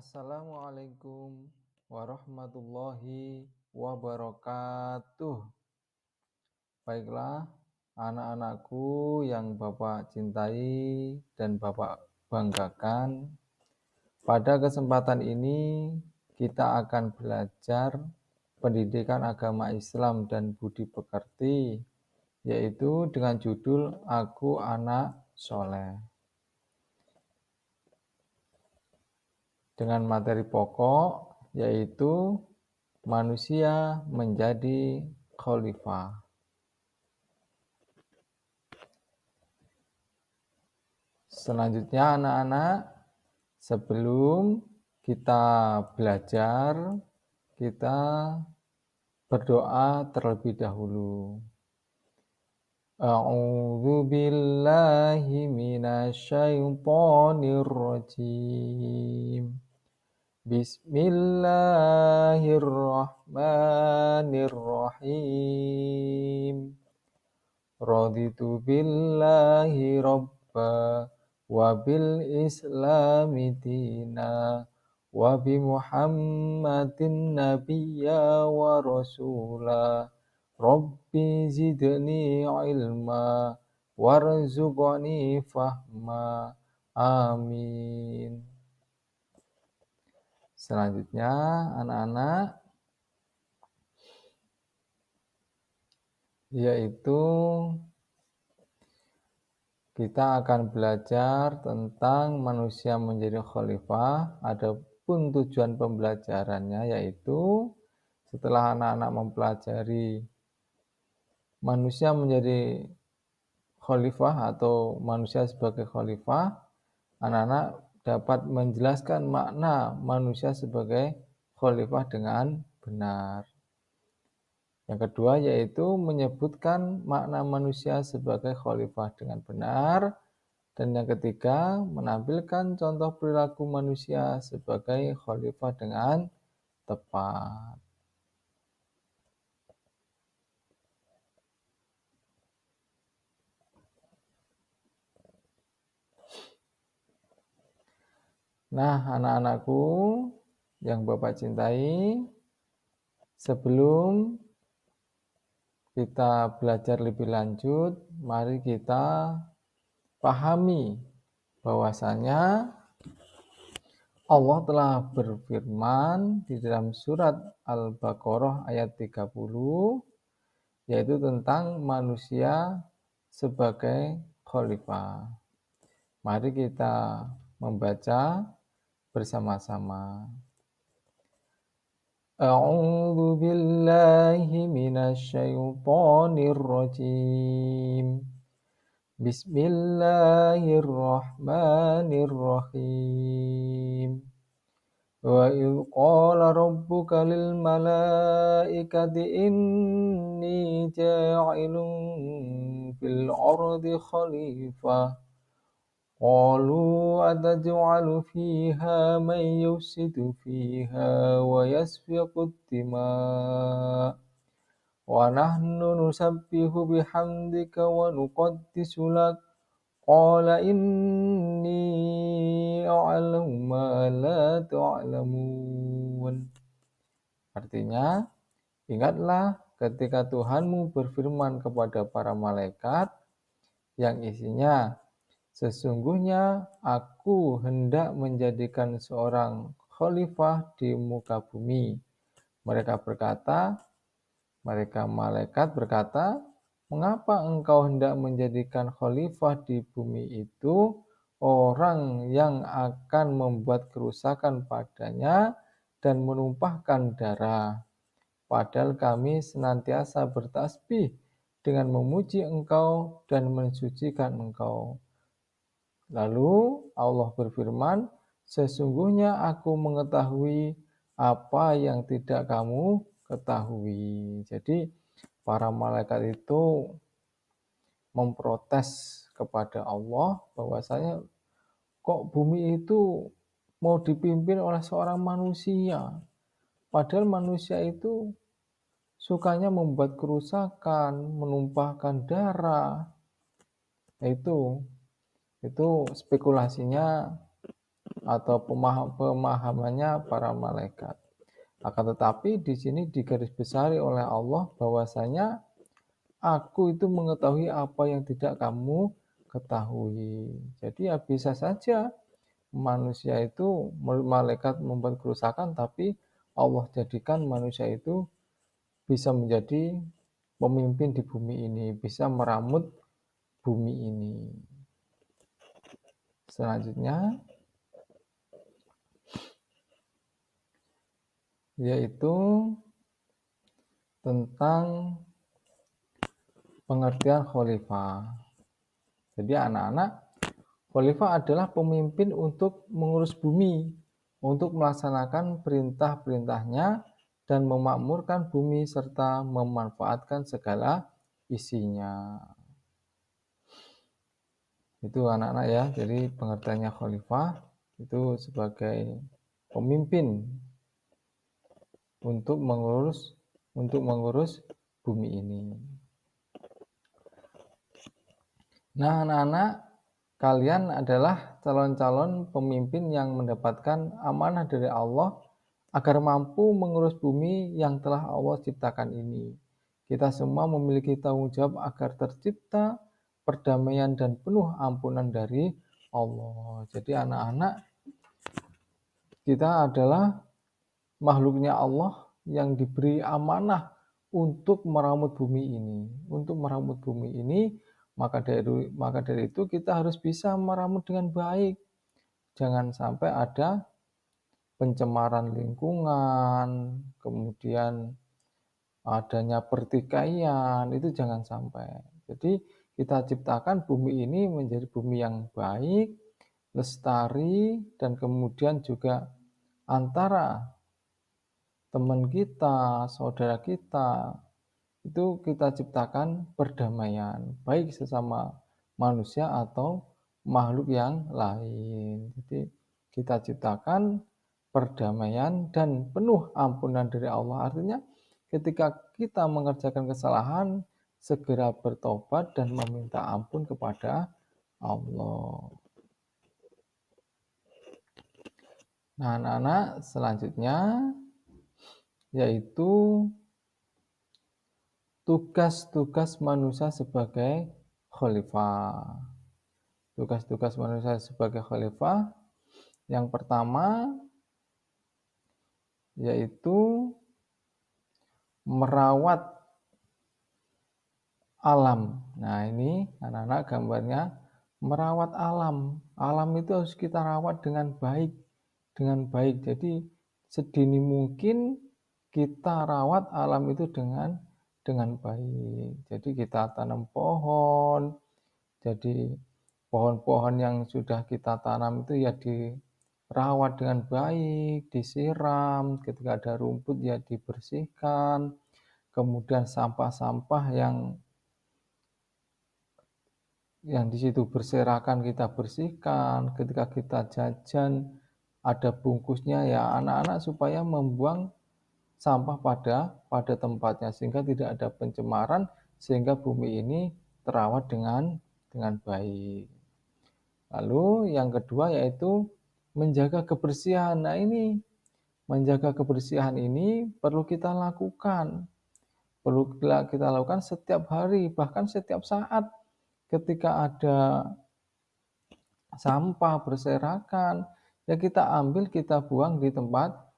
Assalamualaikum warahmatullahi wabarakatuh. Baiklah, anak-anakku yang Bapak cintai dan Bapak banggakan, pada kesempatan ini kita akan belajar pendidikan agama Islam dan budi pekerti, yaitu dengan judul Aku Anak Soleh. Dengan materi pokok yaitu manusia menjadi khalifah. Selanjutnya anak-anak, sebelum kita belajar, kita berdoa terlebih dahulu. A'udzu billahi minasyaitonir rajim. Bismillahirrahmanirrahim. Raditu billahi rabba wa bil islami dina wa bi muhammadin nabiyya wa rasula. Rabbi zidni ilma warzuqni fahma. Amin. Selanjutnya anak-anak, yaitu kita akan belajar tentang manusia menjadi khalifah. Adapun tujuan pembelajarannya yaitu setelah anak-anak mempelajari manusia menjadi khalifah atau manusia sebagai khalifah, anak-anak dapat menjelaskan makna manusia sebagai khalifah dengan benar. Yang kedua yaitu menyebutkan makna manusia sebagai khalifah dengan benar. Dan yang ketiga, menampilkan contoh perilaku manusia sebagai khalifah dengan tepat. Nah, anak-anakku yang Bapak cintai, sebelum kita belajar lebih lanjut, mari kita pahami bahwasanya Allah telah berfirman di dalam surat Al-Baqarah ayat 30, yaitu tentang manusia sebagai khalifah. Mari kita membaca bersama-sama. A'udzu billahi minasyaitonir rajim. Bismillahirrahmanirrahim. Wa idh qala rabbuka lil malaikati inni ja'ilun fil ardi khalifah. Qalu ataj'alu fiha man yufsidu fiha wa yasfiku ad-dima' wa nahnu nusabbihu bihamdika wa nuqaddisu lak. Qala inni a'lamu ma la ta'lamun. Artinya, ingatlah ketika Tuhanmu berfirman kepada para malaikat yang isinya, sesungguhnya aku hendak menjadikan seorang khalifah di muka bumi. Mereka malaikat berkata, mengapa engkau hendak menjadikan khalifah di bumi itu orang yang akan membuat kerusakan padanya dan menumpahkan darah? Padahal kami senantiasa bertasbih dengan memuji engkau dan mensucikan engkau. Lalu Allah berfirman, sesungguhnya aku mengetahui apa yang tidak kamu ketahui. Jadi para malaikat itu memprotes kepada Allah bahwasanya kok bumi itu mau dipimpin oleh seorang manusia. Padahal manusia itu sukanya membuat kerusakan, menumpahkan darah. Itu spekulasinya atau pemahamannya para malaikat. Akan tetapi di sini digarisbesari oleh Allah bahwasanya aku itu mengetahui apa yang tidak kamu ketahui. Jadi ya bisa saja manusia itu malaikat membuat kerusakan tapi Allah jadikan manusia itu bisa menjadi pemimpin di bumi ini, bisa meramut bumi ini. Selanjutnya yaitu tentang pengertian khalifah. Jadi anak-anak, khalifah adalah pemimpin untuk mengurus bumi, untuk melaksanakan perintah-perintahnya dan memakmurkan bumi serta memanfaatkan segala isinya. Itu anak-anak ya, jadi pengertiannya khalifah itu sebagai pemimpin untuk mengurus bumi ini. Nah, anak-anak, kalian adalah calon-calon pemimpin yang mendapatkan amanah dari Allah agar mampu mengurus bumi yang telah Allah ciptakan ini. Kita semua memiliki tanggung jawab agar tercipta perdamaian dan penuh ampunan dari Allah. Jadi anak-anak, kita adalah makhluknya Allah yang diberi amanah untuk meramut bumi ini. Untuk meramut bumi ini, maka dari itu kita harus bisa meramut dengan baik. Jangan sampai ada pencemaran lingkungan, kemudian adanya pertikaian, itu jangan sampai. Jadi kita ciptakan bumi ini menjadi bumi yang baik, lestari, dan kemudian juga antara teman kita, saudara kita, itu kita ciptakan perdamaian, baik sesama manusia atau makhluk yang lain. Jadi kita ciptakan perdamaian dan penuh ampunan dari Allah. Artinya ketika kita mengerjakan kesalahan, segera bertobat dan meminta ampun kepada Allah. Nah, anak-anak, selanjutnya yaitu tugas-tugas manusia sebagai khalifah. Tugas-tugas manusia sebagai khalifah yang pertama yaitu merawat alam. Nah, ini anak-anak gambarnya merawat alam. Alam itu harus kita rawat dengan baik, Jadi sedini mungkin kita rawat alam itu dengan baik. Jadi kita tanam pohon. Jadi pohon-pohon yang sudah kita tanam itu ya dirawat dengan baik, disiram, ketika ada rumput ya dibersihkan, kemudian sampah-sampah yang di situ berserakan kita bersihkan, ketika kita jajan ada bungkusnya ya anak-anak supaya membuang sampah pada tempatnya sehingga tidak ada pencemaran sehingga bumi ini terawat dengan baik. Lalu yang kedua yaitu menjaga kebersihan. Nah, ini menjaga kebersihan ini perlu kita lakukan. Perlu kita lakukan setiap hari, bahkan setiap saat ketika ada sampah berserakan, ya kita ambil, kita buang di tempat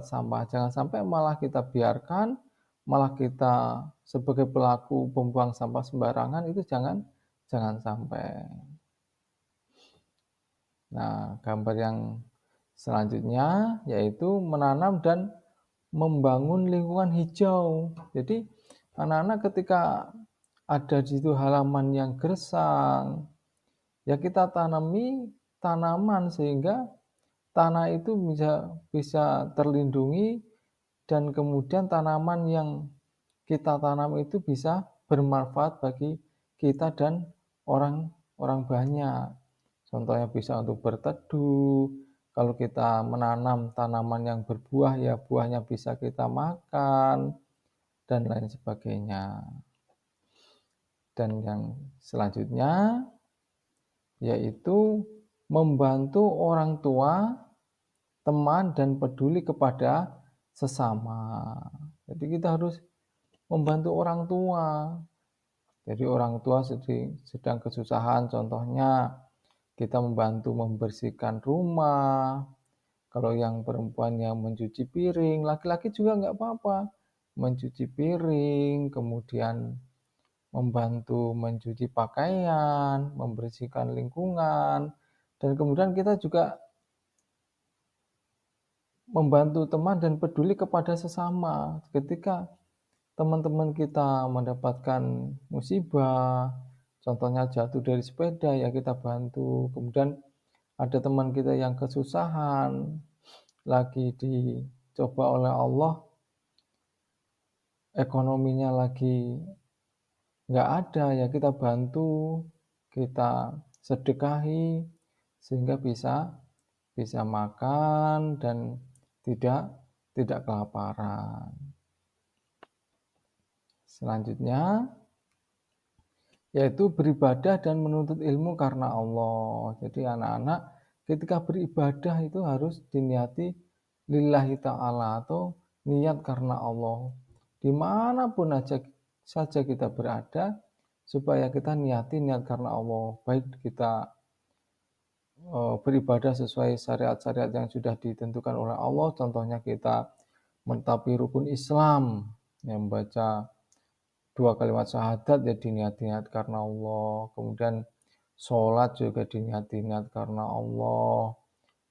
sampah. Jangan sampai malah kita biarkan, malah kita sebagai pelaku pembuang sampah sembarangan, itu jangan sampai. Nah, gambar yang selanjutnya yaitu menanam dan membangun lingkungan hijau. Jadi anak-anak ketika ada di situ halaman yang gersang, ya kita tanami tanaman sehingga tanah itu bisa terlindungi dan kemudian tanaman yang kita tanam itu bisa bermanfaat bagi kita dan orang banyak. Contohnya bisa untuk berteduh. Kalau kita menanam tanaman yang berbuah, ya buahnya bisa kita makan, dan lain sebagainya. Dan yang selanjutnya, yaitu membantu orang tua, teman, dan peduli kepada sesama. Jadi kita harus membantu orang tua. Jadi orang tua sedang kesusahan, contohnya kita membantu membersihkan rumah. Kalau yang perempuan yang mencuci piring, laki-laki juga nggak apa-apa. Mencuci piring, kemudian membantu mencuci pakaian, membersihkan lingkungan, dan kemudian kita juga membantu teman dan peduli kepada sesama. Ketika teman-teman kita mendapatkan musibah, contohnya jatuh dari sepeda, ya kita bantu. Kemudian ada teman kita yang kesusahan, lagi dicoba oleh Allah, ekonominya lagi nggak ada, ya kita bantu, kita sedekahi, sehingga bisa bisa makan dan tidak tidak kelaparan. Selanjutnya, yaitu beribadah dan menuntut ilmu karena Allah. Jadi anak-anak ketika beribadah itu harus diniati lillahi ta'ala atau niat karena Allah. Dimanapun saja kita berada, supaya kita niat karena Allah. Baik kita beribadah sesuai syariat-syariat yang sudah ditentukan oleh Allah. Contohnya kita mentaati rukun Islam, yang membaca 2 kalimat syahadat ya diniat karena Allah. Kemudian sholat juga diniat karena Allah.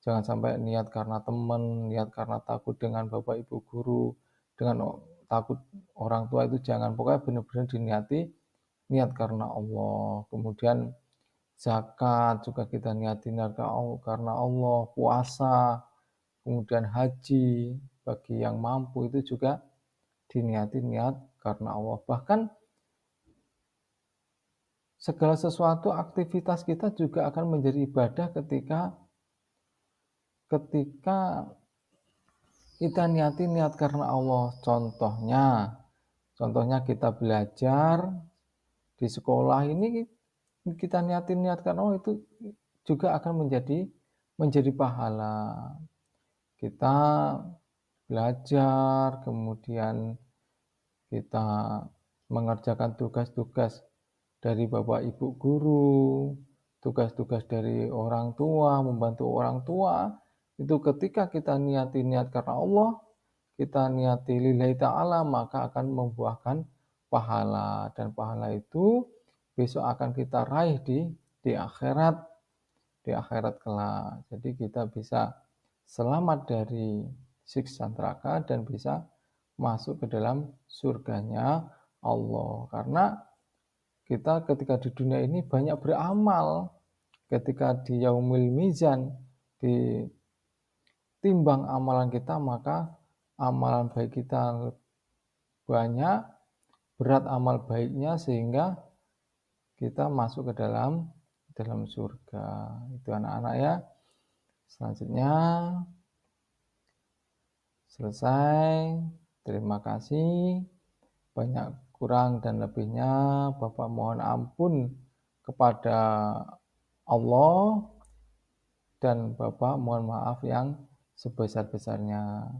Jangan sampai niat karena teman, niat karena takut dengan bapak ibu guru, dengan takut orang tua, itu jangan. Pokoknya benar-benar diniati niat karena Allah. Kemudian zakat juga kita niatin karena Allah. Puasa, kemudian haji bagi yang mampu itu juga diniati niat karena Allah. Bahkan segala sesuatu aktivitas kita juga akan menjadi ibadah ketika kita niat karena Allah. Contohnya kita belajar di sekolah ini, kita niat karena Allah, itu juga akan menjadi pahala. Kita belajar, kemudian kita mengerjakan tugas-tugas dari bapak ibu guru, tugas-tugas dari orang tua, membantu orang tua, itu ketika kita niat karena Allah, kita niati lillahi ta'ala, maka akan membuahkan pahala. Dan pahala itu besok akan kita raih di akhirat kelak. Jadi kita bisa selamat dari siksa neraka dan bisa masuk ke dalam surganya Allah. Karena kita ketika di dunia ini banyak beramal. Ketika di yaumil mizan, ditimbang amalan kita, maka amalan baik kita banyak, berat amal baiknya, sehingga kita masuk ke dalam surga. Itu anak-anak ya. Selanjutnya selesai. Terima kasih. Banyak kurang dan lebihnya Bapak mohon ampun kepada Allah, dan Bapak mohon maaf yang sebesar-besarnya.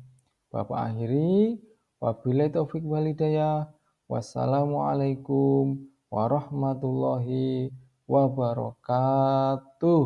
Bapak akhiri, wabillahi taufik wal hidayah. Wassalamualaikum warahmatullahi wabarakatuh.